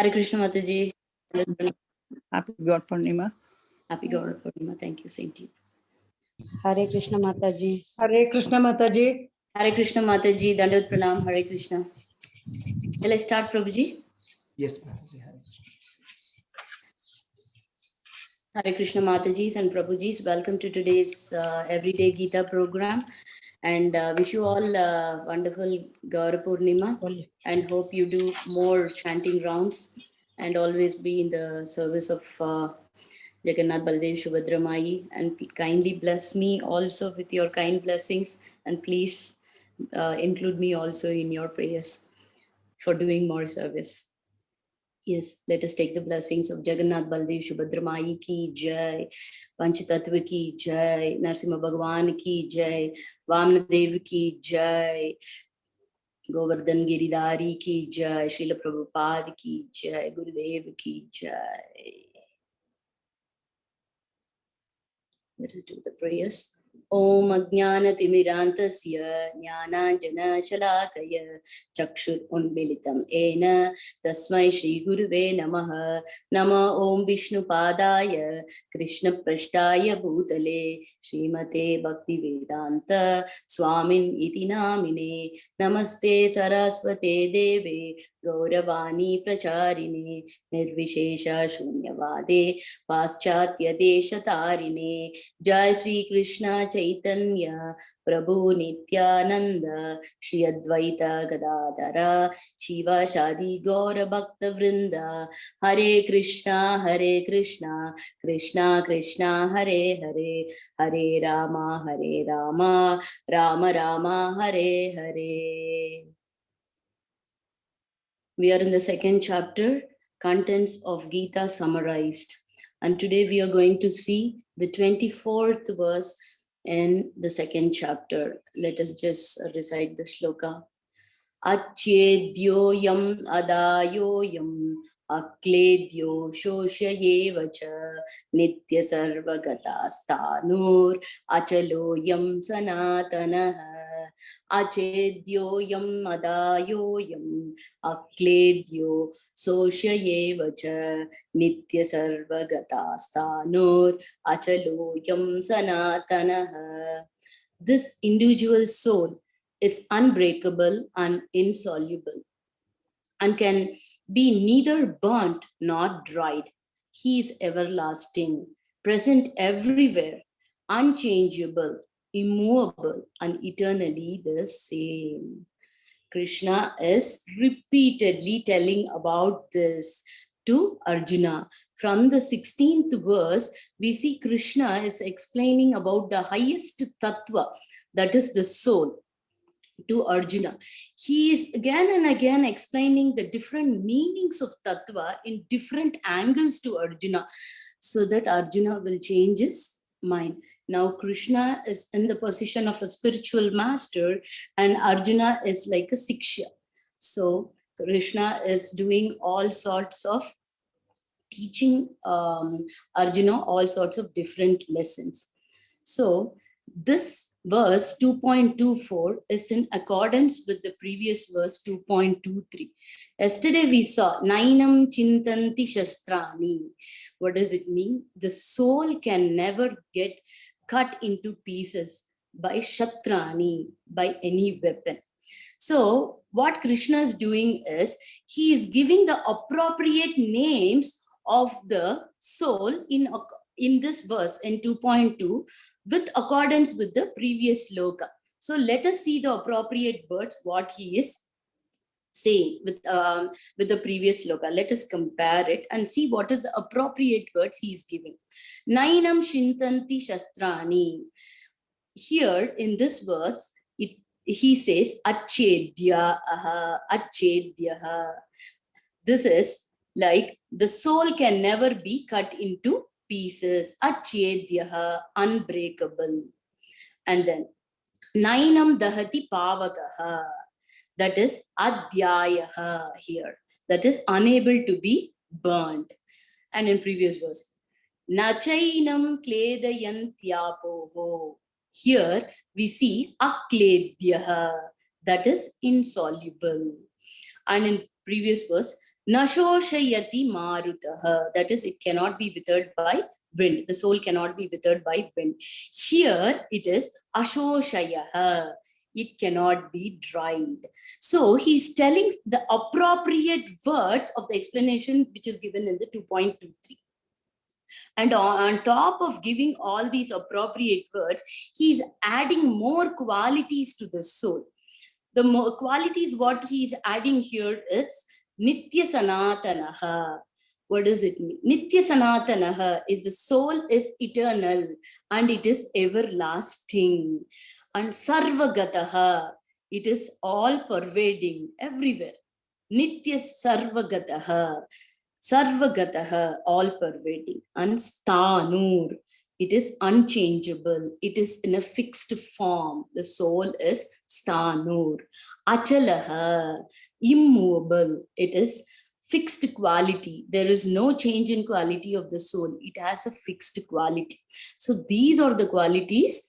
Hare Krishna Mataji. Happy God Purnima. Happy God Purnima. Thank you, Saint. Hare Krishna Mataji. Hare Krishna Mataji. Hare Krishna Mataji. Dandavat Pranam. Hare Krishna. Shall I start, Prabhuji? Yes, Mataji. Hare Krishna. Hare Krishna Matajis and Prabhujis. Welcome to today's Everyday Gita program. And wish you all wonderful Gaura Purnima. And hope you do more chanting rounds and always be in the service of Jagannath Baldev Subhadra Mai, and kindly bless me also with your kind blessings, and please include me also in your prayers for doing more service. Yes, let us take the blessings of Jagannath Baldev Subhadra Mai ki jai, Panchatattva ki jai, Narsimha Bhagwan ki jai, Vamna Dev ki jai, Govardhan Giridhari ki jai, Srila Prabhupada ki jai, Gurudev ki jai. Let us do the prayers. Om Ajnana Timirantasya Jnananjana Shalakaya Chakshur Unmilitam Ena Tasmai Shri Guruve Namaha Nama Om Vishnu Padaya Krishna Prashtaya Bhutale Srimate Bhakti Vedanta Swamin Iti Namine Namaste Saraswate Deve Gauravani Pracharine Nirvishesha Shunyavade Paschatya Deshatarine Jai Sri Krishna Chaitanya Prabhu Nityananda Shri Advaita Gadadhara Shiva Shadi Gaura Bhakta Vrinda Hare Krishna Krishna Krishna Hare Hare Hare Rama Rama Rama Hare Hare. We are in the second chapter, contents of Gita summarized. And today we are going to see the 24th verse in the second chapter. Let us just recite the shloka. Achyedyoyam adayoyam akledyo shoshayevacha nitya sarvagata stanur achaloyam sanatanaha. Achyedyoyam adayoyam akledyo shoshayevacha nitya sarvagata stanur achaloyam sanatanaha. This individual soul is unbreakable and insoluble and can be neither burnt nor dried. He is everlasting, present everywhere, unchangeable, immovable, and eternally the same. Krishna is repeatedly telling about this to Arjuna. From the 16th verse, we see Krishna is explaining about the highest tattva, that is the soul, to Arjuna. He is again and again explaining the different meanings of tattva in different angles to Arjuna, so that Arjuna will change his mind. Now Krishna is in the position of a spiritual master and Arjuna is like a siksha. So Krishna is doing all sorts of teaching Arjuna all sorts of different lessons. So this verse 2.24 is in accordance with the previous verse 2.23. Yesterday we saw Nainam Chintanti Shastrani. What does it mean? The soul can never get cut into pieces by Shatrani, by any weapon. So what Krishna is doing is, he is giving the appropriate names of the soul in this verse in 2.2 with accordance with the previous sloka. So let us see the appropriate words, what he is saying with the previous sloka. Let us compare it and see what is the appropriate words he is giving. Nainam Shintanti Shastrani. Here in this verse, he says Achedyaha, Achedyaha. This is like the soul can never be cut into pieces. Achedyaha, unbreakable. And then Nainam Dahati Pavakaha. That is Adhyayaha here. That is unable to be burnt. And in previous verse, Nachainam Kledayantyapoho. Here we see Akledyaha, that is insoluble. And in previous verse, Nashoshayati marutaha. That is, it cannot be withered by wind. The soul cannot be withered by wind. Here it is ashoshayaha. It cannot be dried. So he's telling the appropriate words of the explanation which is given in the 2.23. And on top of giving all these appropriate words, he's adding more qualities to the soul. The more qualities, what he's adding here is Nitya Sanatanaha. What does it mean? Nitya Sanatanaha is the soul is eternal and it is everlasting. And Sarvagataha, it is all pervading everywhere. Nitya Sarvagataha. Sarvagataha, all pervading. And Stanur, it is unchangeable. It is in a fixed form. The soul is Stanur. Achalaha, immovable. It is fixed quality. There is no change in quality of the soul. It has a fixed quality. So these are the qualities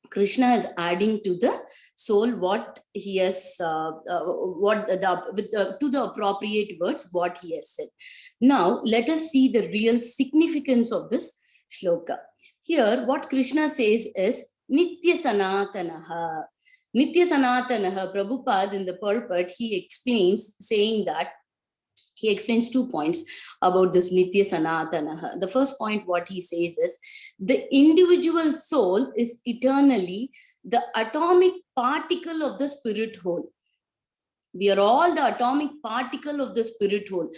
Krishna is adding to the soul, what he has, to the appropriate words, what he has said. Now, let us see the real significance of this shloka. Here, what Krishna says is Nitya Sanatanaha. Nitya Sanatanaha, Prabhupada in the purport, he explains, saying that he explains 2 points about this Nitya Sanatanaha. The first point, what he says is, the individual soul is eternally the atomic particle of the spirit whole. We are all the atomic particle of the spirit whole.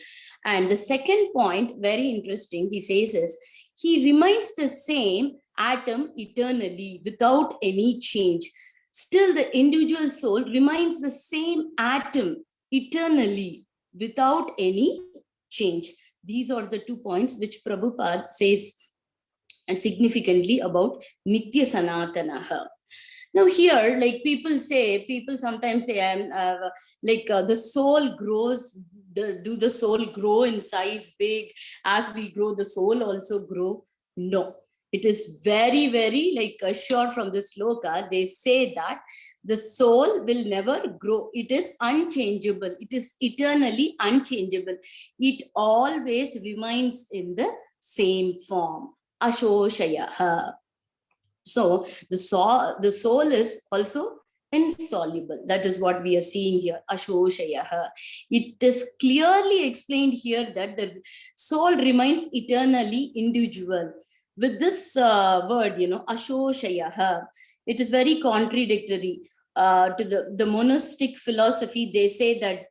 And the second point, very interesting, he says is, he remains the same atom eternally without any change. Still, the individual soul remains the same atom eternally without any change. These are the 2 points which Prabhupada says and significantly about Nitya Sanatanaha. Now here, like people sometimes say, the soul grows, do the soul grow in size big? As we grow, the soul also grow? No. It is very, very sure from this sloka, they say that the soul will never grow. It is unchangeable. It is eternally unchangeable. It always remains in the same form. Ashoshayaha. So the soul is also insoluble. That is what we are seeing here. Ashoshayaha. It is clearly explained here that the soul remains eternally individual. With this word, Ashoshayaha, it is very contradictory to the monastic philosophy. They say that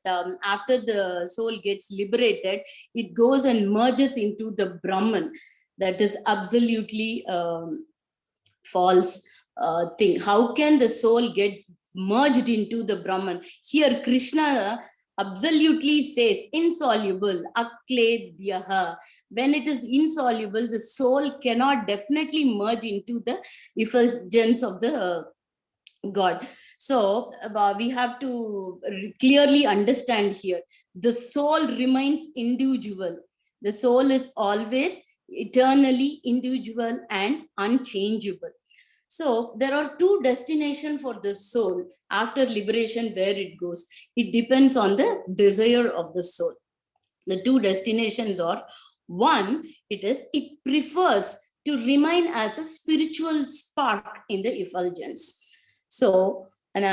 after the soul gets liberated, it goes and merges into the Brahman. That is absolutely false thing. How can the soul get merged into the Brahman? Here Krishna absolutely says insoluble, akledyaha. When it is insoluble, the soul cannot definitely merge into the effulgence of the God. So we have to clearly understand here, the soul remains individual. The soul is always eternally individual and unchangeable. So there are 2 destinations for the soul after liberation, where it goes. It depends on the desire of the soul. The 2 destinations are, one, it prefers to remain as a spiritual spark in the effulgence. So, and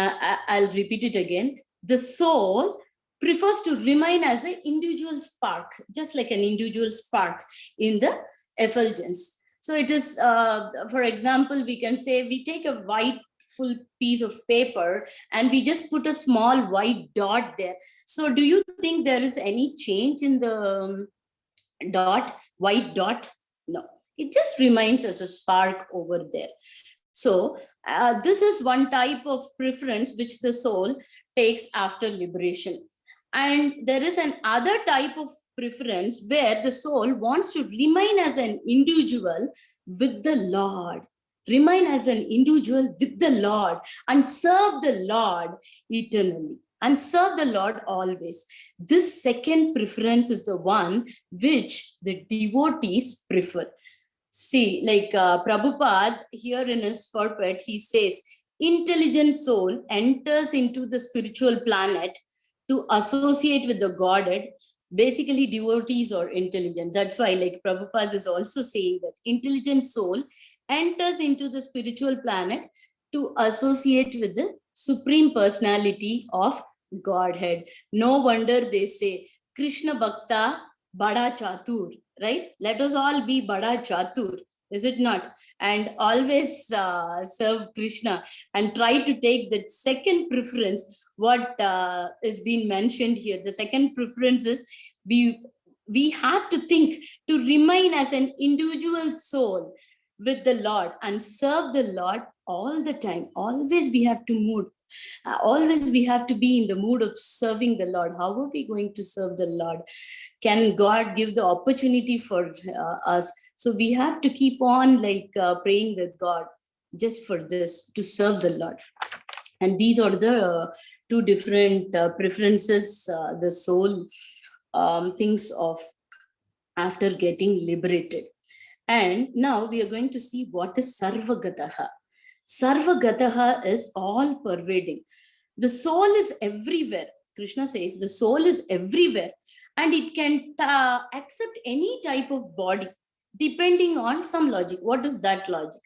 I'll repeat it again. The soul prefers to remain as an individual spark, just like an individual spark in the effulgence. So it is, for example, we can say we take a white full piece of paper and we just put a small white dot there. So do you think there is any change in the white dot? No, it just remains as a spark over there. So this is one type of preference which the soul takes after liberation. And there is another type of preference where the soul wants to remain as an individual with the Lord. Remain as an individual with the Lord and serve the Lord eternally. And serve the Lord always. This second preference is the one which the devotees prefer. See, like Prabhupada here in his purport, he says, intelligent soul enters into the spiritual planet to associate with the Godhead Basically, devotees are intelligent. That's why, like Prabhupada is also saying that intelligent soul enters into the spiritual planet to associate with the Supreme Personality of Godhead. No wonder they say, Krishna Bhakta Bada Chatur, right? Let us all be Bada Chatur, is it not? And always serve Krishna and try to take that second preference, what is being mentioned here. The second preference is we have to think to remain as an individual soul with the Lord and serve the Lord all the time. Always we have to move. Always we have to be in the mood of serving the Lord. How are we going to serve the Lord? Can God give the opportunity for us? So we have to keep on praying that God, just for this, to serve the Lord. And these are the two different preferences the soul thinks of after getting liberated. And now we are going to see what is Sarvagataha. Sarvagataha is all pervading. The soul is everywhere. Krishna says the soul is everywhere and it can accept any type of body depending on some logic. What is that logic?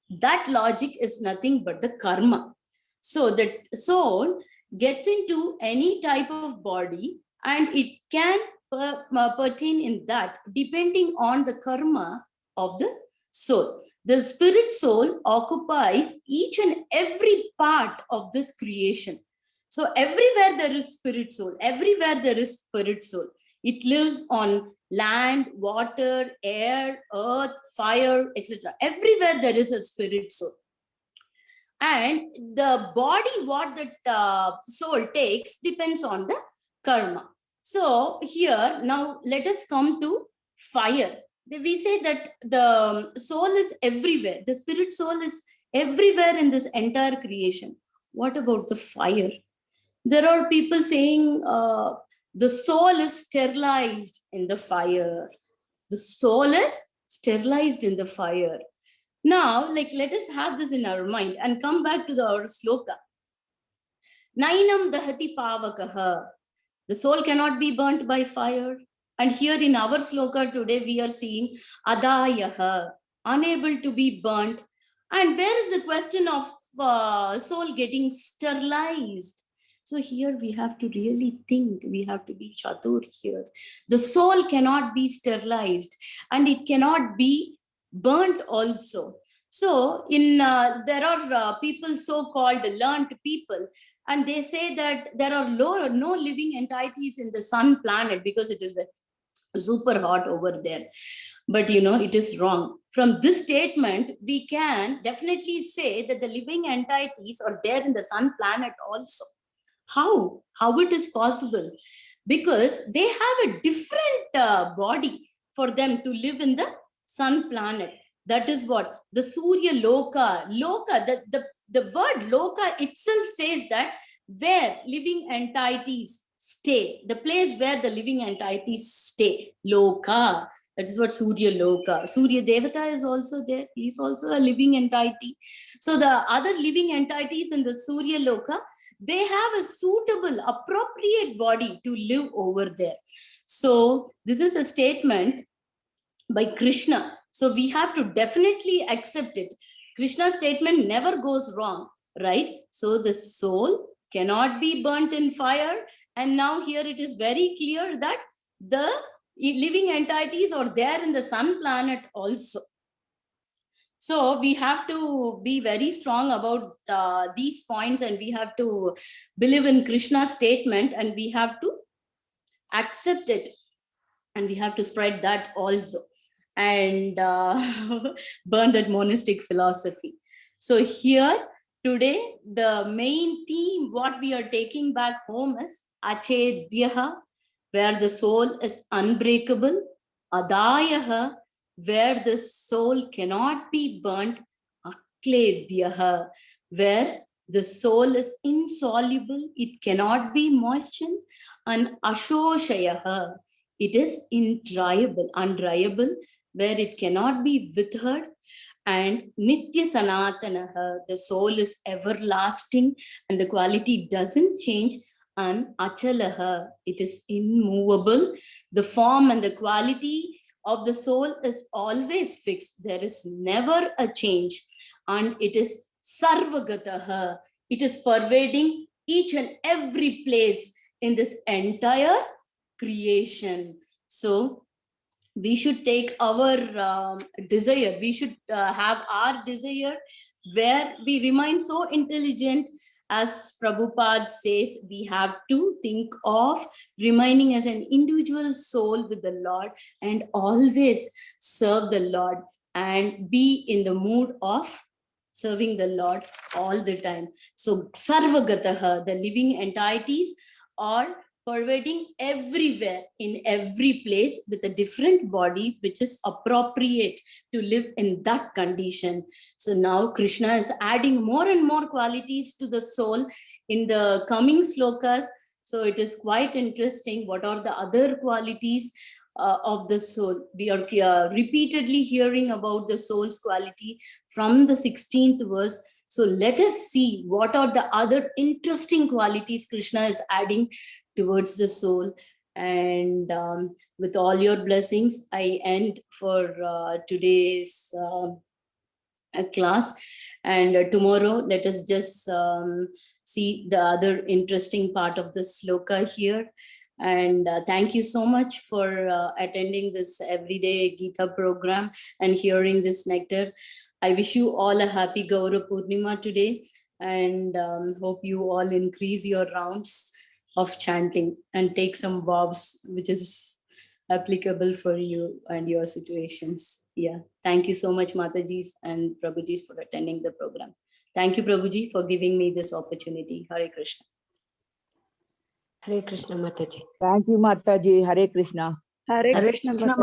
That logic is nothing but the karma. So the soul gets into any type of body and it can pertain in that depending on the karma of the soul. The spirit soul occupies each and every part of this creation. So everywhere there is spirit soul, everywhere there is spirit soul. It lives on land, water, air, earth, fire, etc. Everywhere there is a spirit soul. And the body, what that soul takes, depends on the karma. So here, now let us come to fire. We say that the soul is everywhere. The spirit soul is everywhere in this entire creation. What about the fire? There are people saying the soul is sterilized in the fire. The soul is sterilized in the fire. Now, let us have this in our mind and come back to our sloka. Nainam dahati pavakaha. The soul cannot be burnt by fire. And here in our sloka today, we are seeing adayaha, unable to be burnt. And where is the question of soul getting sterilized? So here we have to really think, we have to be chatur here. The soul cannot be sterilized and it cannot be burnt also. So there are people so-called learned people, and they say that there are no living entities in the sun planet because it is super hot over there. But it is wrong. From this statement, we can definitely say that the living entities are there in the sun planet also. How it is possible? Because they have a different body for them to live in the sun planet. That is what the Surya Loka, the word Loka itself says that where living entities stay, the place where the living entities stay, Loka. That is what Surya Loka. Surya Devata is also there. He is also a living entity. So the other living entities in the Surya Loka, they have a suitable, appropriate body to live over there. So this is a statement by Krishna. So we have to definitely accept it. Krishna's statement never goes wrong, right? So the soul cannot be burnt in fire. And now here it is very clear that the living entities are there in the sun planet also. So we have to be very strong about these points, and we have to believe in Krishna's statement, and we have to accept it, and we have to spread that also, and burn that monastic philosophy. So here today, the main theme, what we are taking back home is Achedyaha, where the soul is unbreakable, Adayaha, where the soul cannot be burnt, Akledyaha, where the soul is insoluble, it cannot be moistened, and Ashoshayaha, it is undryable, where it cannot be withered, and Nitya Sanatanaha, the soul is everlasting and the quality doesn't change, and achalaha, it is immovable. The form and the quality of the soul is always fixed. There is never a change. And it is sarvagataha, it is pervading each and every place in this entire creation. So we should take our desire, we should have our desire where we remain so intelligent. As Prabhupada says, we have to think of remaining as an individual soul with the Lord and always serve the Lord and be in the mood of serving the Lord all the time. So sarvagataha, the living entities are pervading everywhere in every place with a different body which is appropriate to live in that condition. So now Krishna is adding more and more qualities to the soul in the coming slokas. So it is quite interesting. What are the other qualities of the soul? We are repeatedly hearing about the soul's quality from the 16th verse. So let us see what are the other interesting qualities Krishna is adding towards the soul. And with all your blessings, I end for today's class. And tomorrow, let us just see the other interesting part of the sloka here. And thank you so much for attending this everyday Gita program and hearing this nectar. I wish you all a happy Gaura Purnima today, and hope you all increase your rounds of chanting and take some vows which is applicable for you and your situations. Yeah, thank you so much, Matajis and Prabhujis, for attending the program. Thank you, Prabhuji, for giving me this opportunity. Hare Krishna. Hare Krishna Mataji. Thank you, Mataji. Hare Krishna. Hare Krishna Mataji.